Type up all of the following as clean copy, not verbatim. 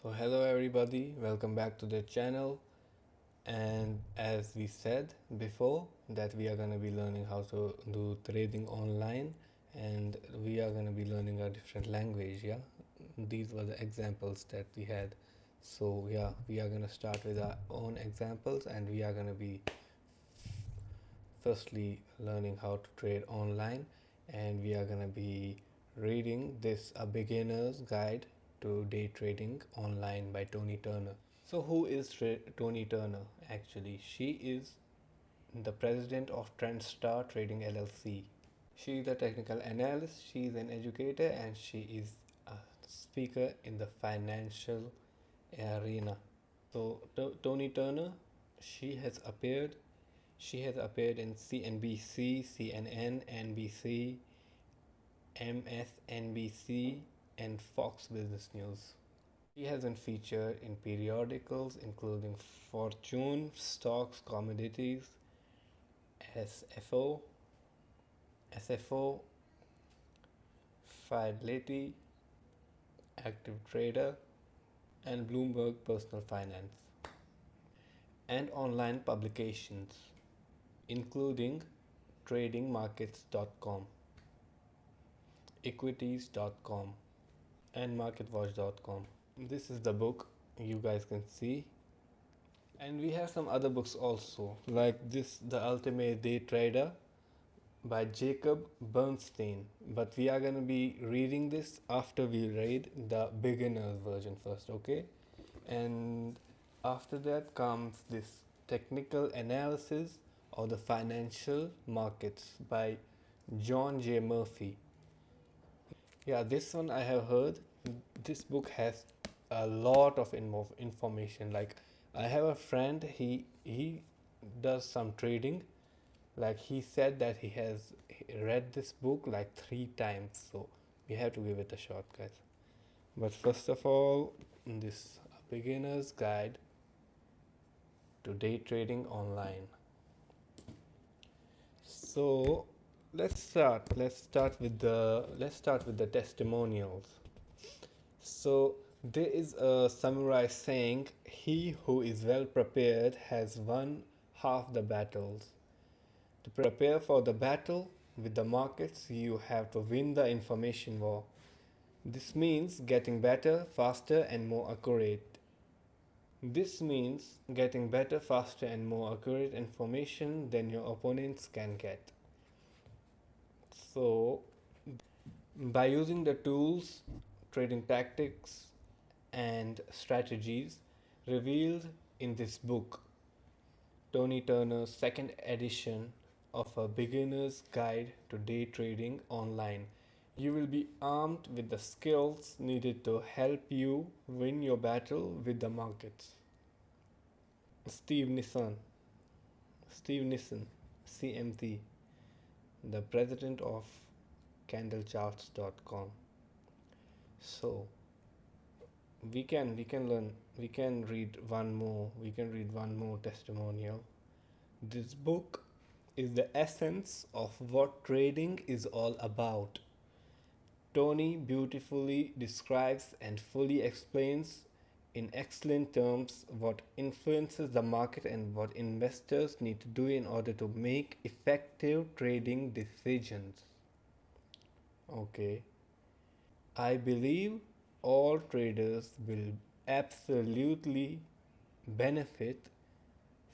So hello everybody, welcome back to the channel. And as we said before, that we are going to be learning how to do trading online, and we are going to be learning a different language. Yeah, these were the examples that we had. So yeah, we are going to start with our own examples, and we are going to be firstly learning how to trade online, and we are going to be reading this A Beginner's Guide to Day Trading Online by Toni Turner. So who is Toni Turner actually? She is the president of Trendstar Trading LLC. She is a technical analyst, she is an educator, and she is a speaker in the financial arena. So Toni Turner, she has appeared she has appeared in CNBC, CNN, NBC, MSNBC, and Fox Business News. She has been featured in periodicals including Fortune, Stocks, Commodities, SFO, SFO, Fidelity, Active Trader, and Bloomberg Personal Finance, and online publications including tradingmarkets.com, equities.com, and marketwatch.com. This is the book you guys can see, and we have some other books also, like this, The Ultimate Day Trader by Jacob Bernstein, but we are going to be reading this after we read the beginner's version first, okay? And after that comes this Technical Analysis of the Financial Markets by John J. Murphy. Yeah, this one I have heard. This book has a lot of information. Like, I have a friend, he does some trading. Like, he said that he has read this book like 3 times, so we have to give it a shot, guys. But first of all, this beginner's guide to day trading online. So let's start with the testimonials. So there is a samurai saying, he who is well prepared has won half the battles. To prepare for the battle with the markets, you have to win the information war. This means getting better, faster, and more accurate. This means getting better, faster, and more accurate information than your opponents can get. So, by using the tools, trading tactics, and strategies revealed in this book, Toni Turner's second edition of A Beginner's Guide to Day Trading Online, you will be armed with the skills needed to help you win your battle with the markets. Steve Nissen, Steve Nissen, CMT, the president of candlecharts.com. So we can read one more testimonial. This book is the essence of what trading is all about. Toni beautifully describes and fully explains in excellent terms what influences the market and what investors need to do in order to make effective trading decisions. Okay, I believe all traders will absolutely benefit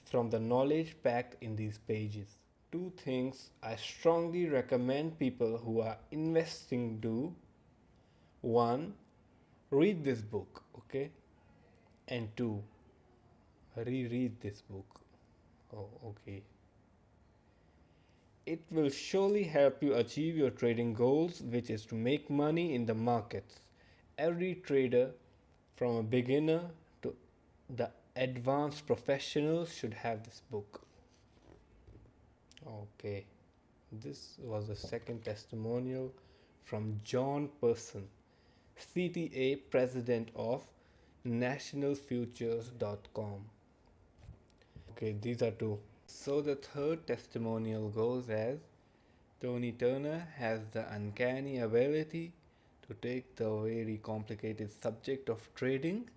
from the knowledge packed in these pages. Two things I strongly recommend people who are investing do. One, read this book, okay? And two, reread this book. Oh, okay. It will surely help you achieve your trading goals, which is to make money in the markets. Every trader, from a beginner to the advanced professionals, should have this book. Okay, this was the second testimonial from John Person, CTA president of nationalfutures.com. Okay, these are two. So the third testimonial goes as, Toni Turner has the uncanny ability to take the very complicated subject of trading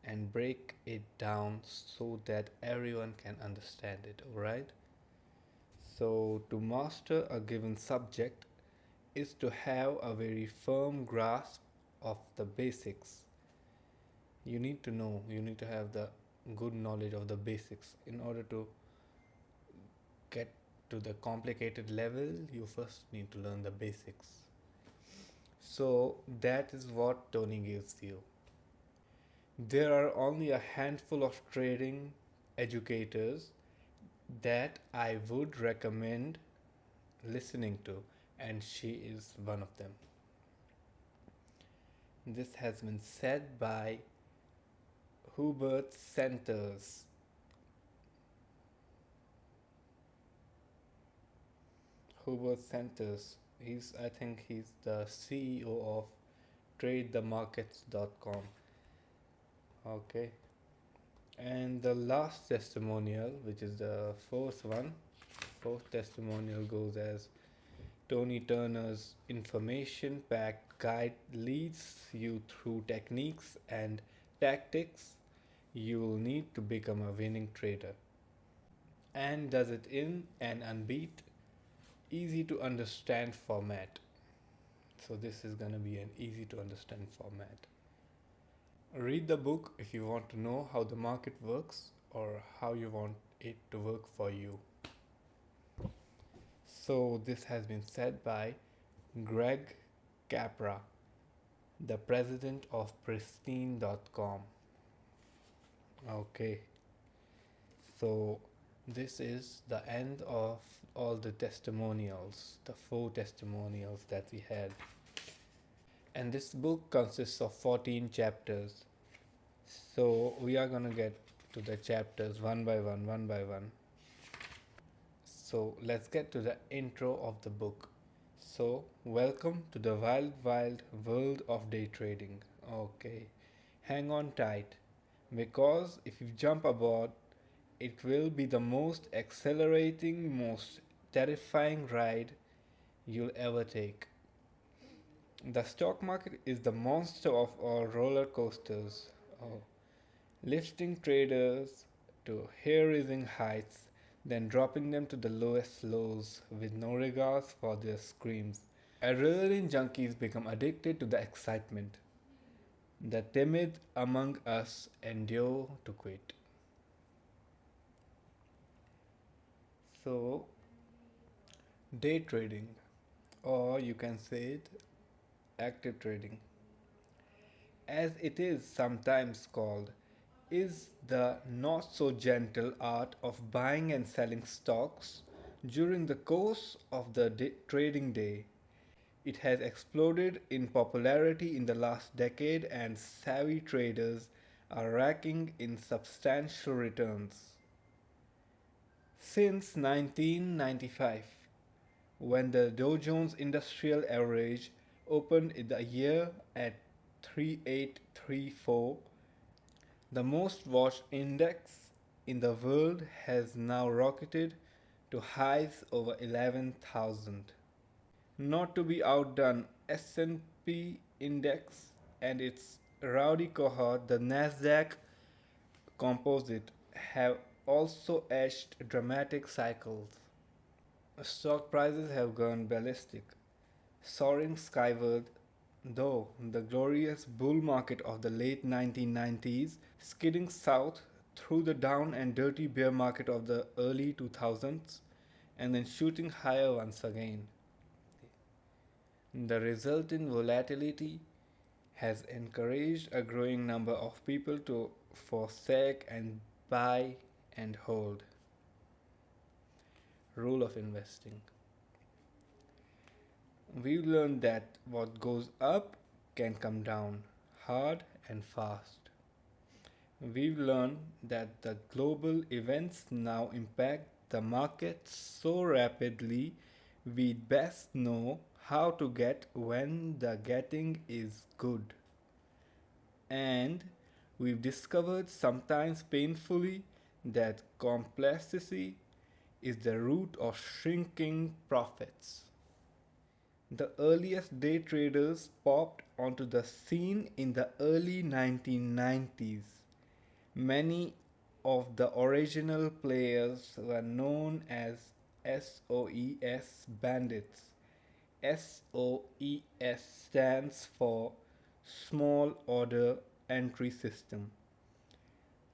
and break it down so that everyone can understand it, alright? So, to master a given subject is to have a very firm grasp of the basics. You need to have the good knowledge of the basics. In order to get to the complicated level, you first need to learn the basics. So, that is what Tony gives you. There are only a handful of trading educators that I would recommend listening to, and she is one of them. This has been said by Hubert Centers. Hubert Centers. I think he's the CEO of TradeTheMarkets.com. Okay. And the last testimonial, which is the fourth testimonial goes as Toni Turner's information packed guide leads you through techniques and tactics you'll need to become a winning trader, and does it in an unbeat, easy to understand format. So, this is going to be an easy to understand format. Read the book if you want to know how the market works or how you want it to work for you. So, this has been said by Greg Capra, the president of Pristine.com. Okay, so this is the end of all the testimonials, the 4 testimonials that we had. And this book consists of 14 chapters. So we are gonna get to the chapters one by one, one by one. So let's get to the intro of the book. So, welcome to the wild, wild world of day trading. Okay, hang on tight because if you jump aboard, it will be the most exhilarating, most terrifying ride you'll ever take. The stock market is the monster of all roller coasters, oh, lifting traders to hair raising heights, then dropping them to the lowest lows with no regards for their screams. Adrenaline junkies become addicted to the excitement. The timid among us endure to quit. So, day trading, or you can say it active trading, as it is sometimes called, is the not so gentle art of buying and selling stocks during the course of the trading day. It has exploded in popularity in the last decade, and savvy traders are racking in substantial returns. Since 1995, when the Dow Jones Industrial Average opened the year at 3834, the most watched index in the world has now rocketed to highs over 11,000. Not to be outdone, S&P index and its rowdy cohort, the Nasdaq Composite, have also edged dramatic cycles. Stock prices have gone ballistic, soaring skyward, though the glorious bull market of the late 1990s skidding south through the down and dirty bear market of the early 2000s and then shooting higher once again. The resultant volatility has encouraged a growing number of people to forsake and buy and hold. Rule of investing. We've learned that what goes up can come down hard and fast. We've learned that the global events now impact the market so rapidly we'd best know how to get when the getting is good. And we've discovered, sometimes painfully, that complacency is the root of shrinking profits. The earliest day traders popped onto the scene in the early 1990s. Many of the original players were known as SOES bandits. SOES stands for Small Order Entry System,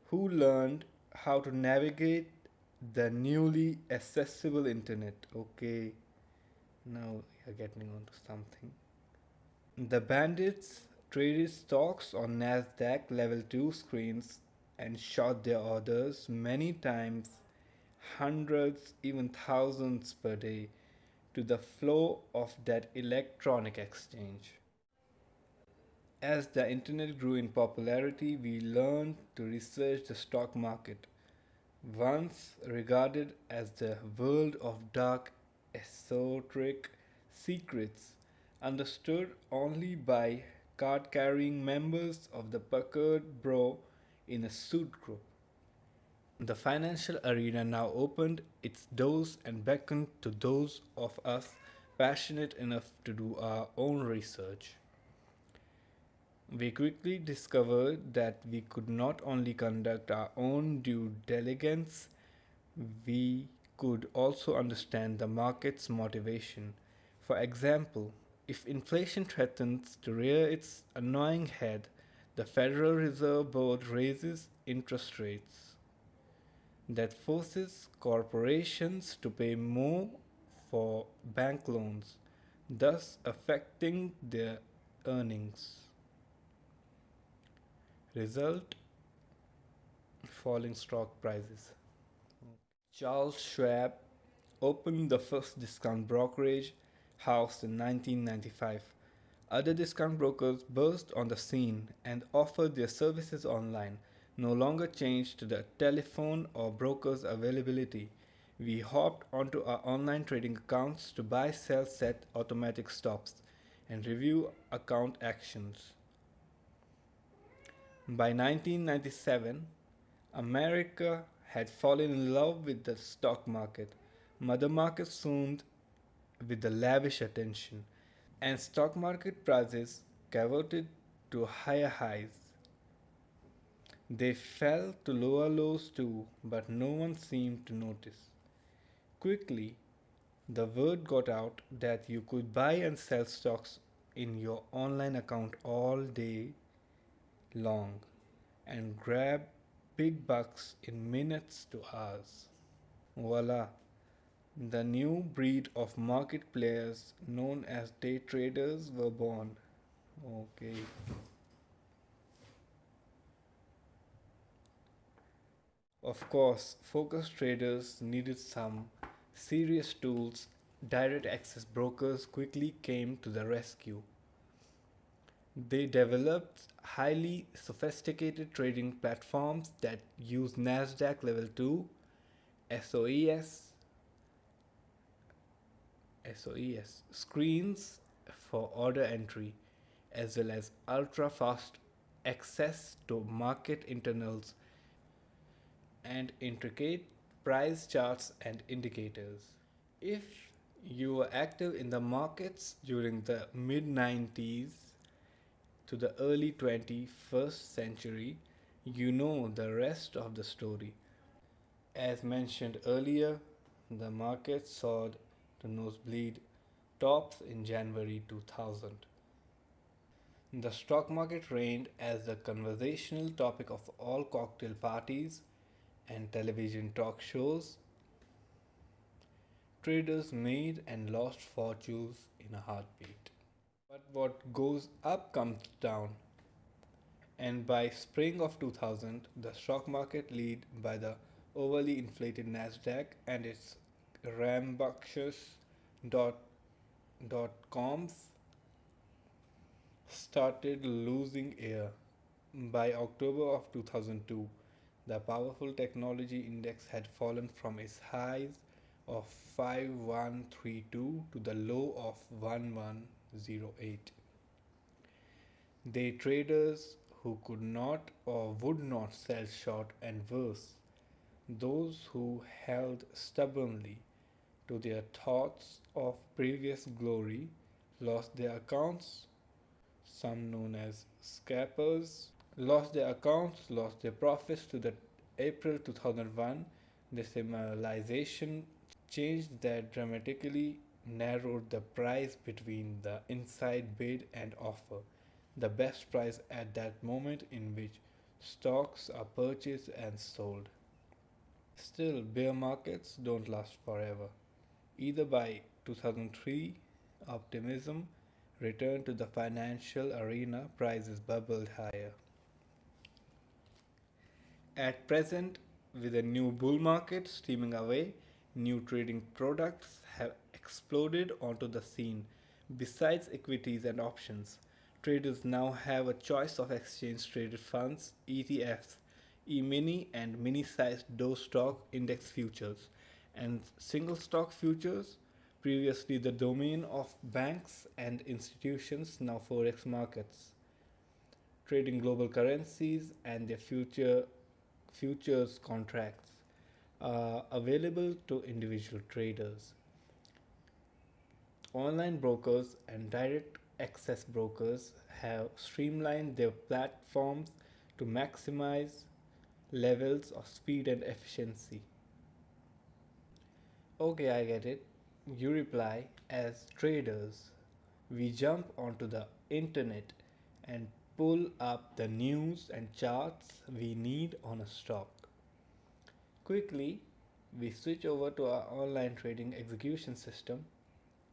who learned how to navigate the newly accessible internet. Okay, now you're getting onto something. The bandits traded stocks on Nasdaq level 2 screens and shot their orders many times, hundreds, even thousands per day, to the flow of that electronic exchange. As the internet grew in popularity, we learned to research the stock market, once regarded as the world of dark, esoteric secrets, understood only by card carrying members of the puckered bro in a suit group. The financial arena now opened its doors and beckoned to those of us passionate enough to do our own research. We quickly discovered that we could not only conduct our own due diligence, we could also understand the market's motivation. For example, if inflation threatens to rear its annoying head, the Federal Reserve Board raises interest rates. That forces corporations to pay more for bank loans, thus affecting their earnings. Result: falling stock prices. Charles Schwab opened the first discount brokerage house in 1995. Other discount brokers burst on the scene and offered their services online, no longer changed to the telephone or broker's availability. We hopped onto our online trading accounts to buy, sell, set automatic stops and review account actions. By 1997, America had fallen in love with the stock market. Mother market soon with the lavish attention, and stock market prices cavorted to higher highs. They fell to lower lows too, but no one seemed to notice. Quickly, the word got out that you could buy and sell stocks in your online account all day long and grab big bucks in minutes to hours. Voila, the new breed of market players known as day traders were born. Okay. Of course, focus traders needed some serious tools. Direct access brokers quickly came to the rescue. They developed highly sophisticated trading platforms that use NASDAQ Level 2, SOES, SOES screens for order entry, as well as ultra fast access to market internals and intricate price charts and indicators. If you were active in the markets during the mid 90s to the early 21st century, you know the rest of the story. As mentioned earlier, the market soared to nosebleed tops in January 2000. The stock market reigned as the conversational topic of all cocktail parties and television talk shows. Traders made and lost fortunes in a heartbeat. But what goes up comes down, and by spring of 2000, the stock market, led by the overly inflated Nasdaq and its rambunctious dot coms, started losing air. By October of 2002, the powerful technology index had fallen from its highs of 5132 to the low of 1108. Day traders who could not or would not sell short, and worse, those who held stubbornly to their thoughts of previous glory, lost their accounts, some known as scalpers. lost their accounts, lost their profits to the April 2001 decimalization change that dramatically narrowed the price between the inside bid and offer, the best price at that moment in which stocks are purchased and sold. Still, bear markets don't last forever. Either by 2003, optimism returned to the financial arena, prices bubbled higher. At present, with a new bull market steaming away, new trading products have exploded onto the scene. Besides equities and options, traders now have a choice of exchange traded funds, ETFs, E-mini and mini-sized Dow stock index futures, and single stock futures, previously the domain of banks and institutions, now forex markets, trading global currencies and their futures contracts available to individual traders. Online brokers and direct access brokers have streamlined their platforms to maximize levels of speed and efficiency. Okay, I get it. You reply, as traders, we jump onto the internet and pull up the news and charts we need on a stock. Quickly, we switch over to our online trading execution system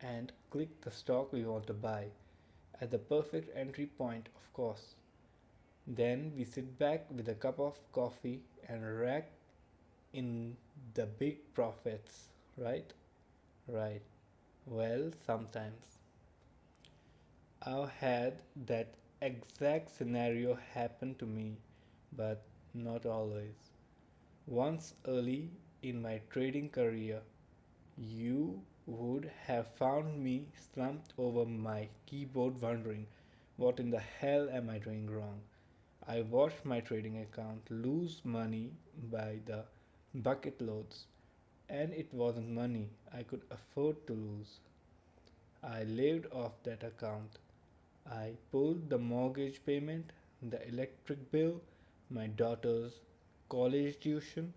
and click the stock we want to buy at the perfect entry point, of course. Then we sit back with a cup of coffee and rack in the big profits, right? Right. Well, sometimes. I've had that exact scenario happen to me, but not always. Once early in my trading career, you would have found me slumped over my keyboard wondering, what in the hell am I doing wrong? I watched my trading account lose money by the bucket loads, and it wasn't money I could afford to lose. I lived off that account. I pulled the mortgage payment, the electric bill, my daughter's college tuition,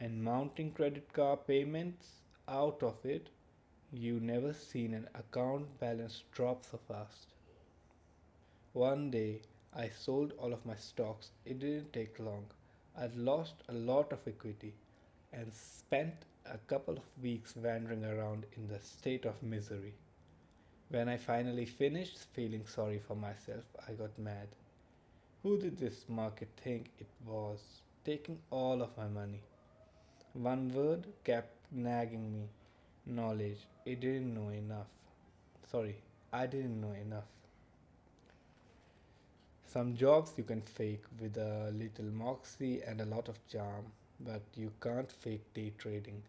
and mounting credit card payments out of it. You never seen an account balance drop so fast. One day I sold all of my stocks. It didn't take long. I'd lost a lot of equity and spent a couple of weeks wandering around in the state of misery. When I finally finished feeling sorry for myself, I got mad. Who did this market think it was? Taking all of my money. One word kept nagging me: knowledge. It didn't know enough. Sorry, I didn't know enough. Some jobs you can fake with a little moxie and a lot of charm, but you can't fake day trading.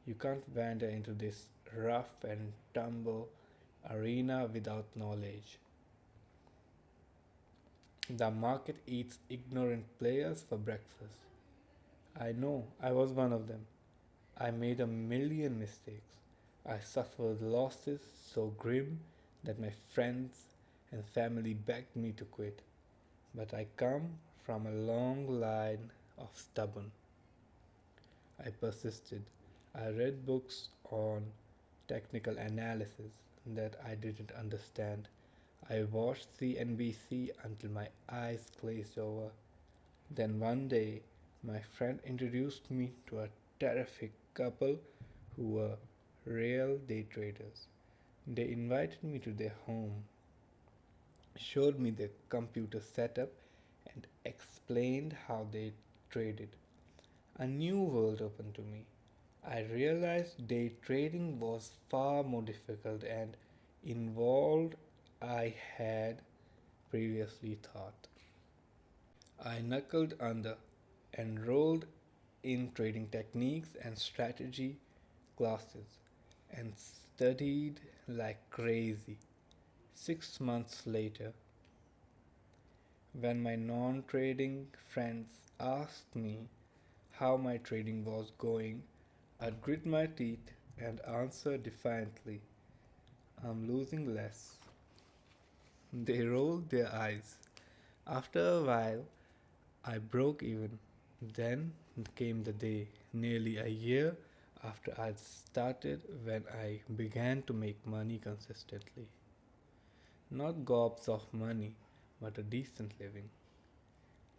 You can't wander into this rough and tumble arena without knowledge. The market eats ignorant players for breakfast. I know, I was one of them. I made a million mistakes. I suffered losses so grim that my friends and family begged me to quit. But I come from a long line of stubborn. I persisted. I read books on technical analysis that I didn't understand. I watched CNBC until my eyes glazed over. Then one day, my friend introduced me to a terrific couple who were real day traders. They invited me to their home, showed me their computer setup, and explained how they traded. A new world opened to me. I realized day trading was far more difficult and involved I had previously thought. I knuckled under, enrolled in trading techniques and strategy classes, and studied like crazy. 6 months later, when my non trading friends asked me how my trading was going, I'd grit my teeth and answer defiantly, I'm losing less. They rolled their eyes, After a while, I broke even. Then came the day, nearly a year after I'd started, when I began to make money consistently. Not gobs of money, but a decent living.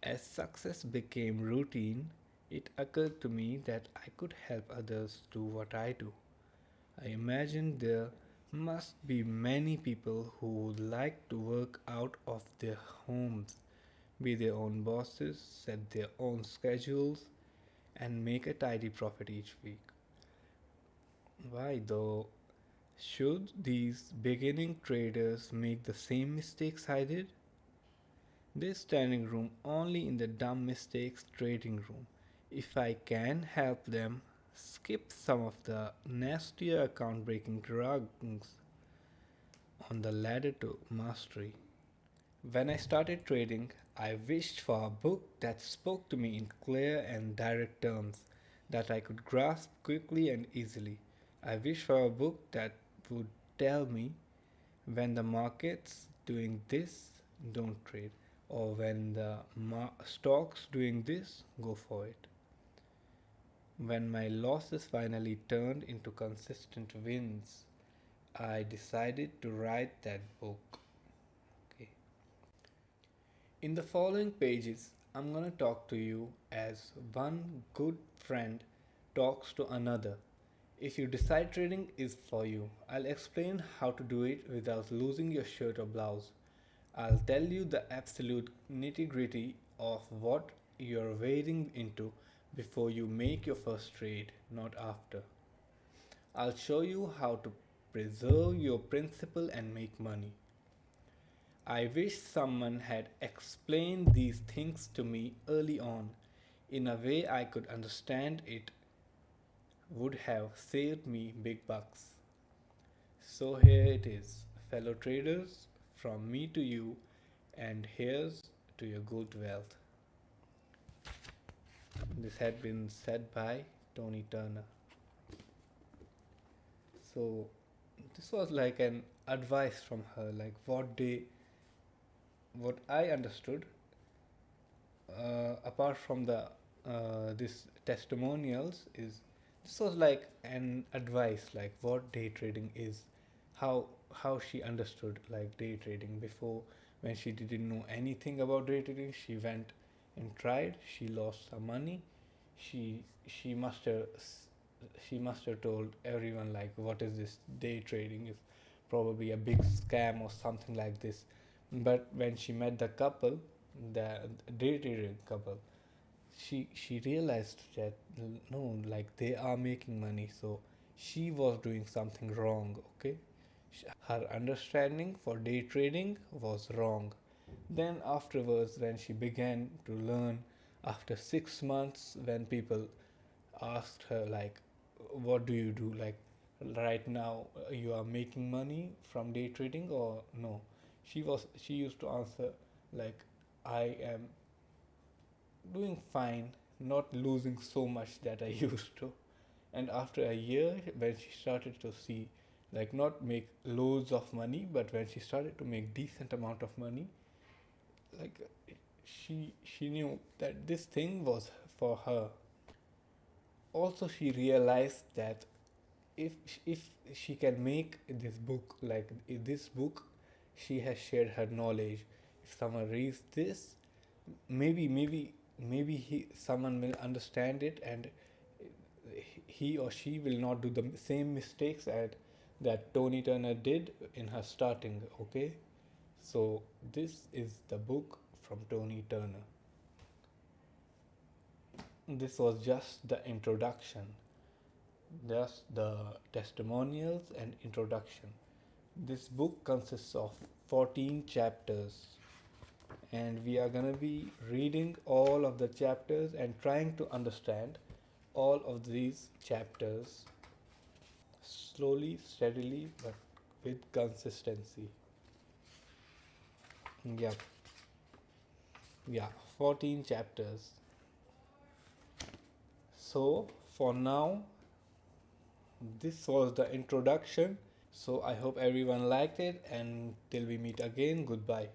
As success became routine, it occurred to me that I could help others do what I do. I imagined there must be many people who would like to work out of their homes, be their own bosses, set their own schedules, and make a tidy profit each week. Why though? Should these beginning traders make the same mistakes I did? There's standing room only in the dumb mistakes trading room. If I can help them skip some of the nastier account breaking drugs on the ladder to mastery. When I started trading, I wished for a book that spoke to me in clear and direct terms that I could grasp quickly and easily. I wished for a book that would tell me when the market's doing this, don't trade, or when the stock's doing this, go for it. When my losses finally turned into consistent wins, I decided to write that book. Okay. In the following pages, I'm going to talk to you as one good friend talks to another. If you decide trading is for you, I'll explain how to do it without losing your shirt or blouse. I'll tell you the absolute nitty gritty of what you're wading into before you make your first trade, not after. I'll show you how to preserve your principal and make money. I wish someone had explained these things to me early on in a way I could understand. It would have saved me big bucks. So here it is, fellow traders, from me to you, and here's to your good wealth. This had been said by Toni Turner. So this was like an advice from her, like what I understood, apart from the this testimonials, is this was like an advice, like what day trading is, how she understood like day trading before. When she didn't know anything about day trading, she went and tried. She lost some money. She must have she must have told everyone like, what is this day trading? Is probably a big scam or something like this. But when she met the couple, the day trading couple, she realized that no, like they are making money, so she was doing something wrong. Okay, her understanding for day trading was wrong. Then afterwards, when she began to learn, after 6 months, when people asked her like, what do you do, like right now, you are making money from day trading or no, she used to answer like, I am doing fine, not losing so much that I used to. And after a year, when she started to see, like not make loads of money, but when she started to make decent amount of money, like she knew that this thing was for her. Also, she realized that if if she can make this book, like in this book, she has shared her knowledge. If someone reads this, maybe someone will understand it, and he or she will not do the same mistakes that Toni Turner did in her starting. Okay, so this is the book from Toni Turner. This was just the introduction, just the testimonials and introduction. This book consists of 14 chapters, and we are going to be reading all of the chapters and trying to understand all of these chapters slowly, steadily, but with consistency. Yeah, yeah, 14 chapters. So, for now, this was the introduction. So, I hope everyone liked it, and till we meet again, goodbye.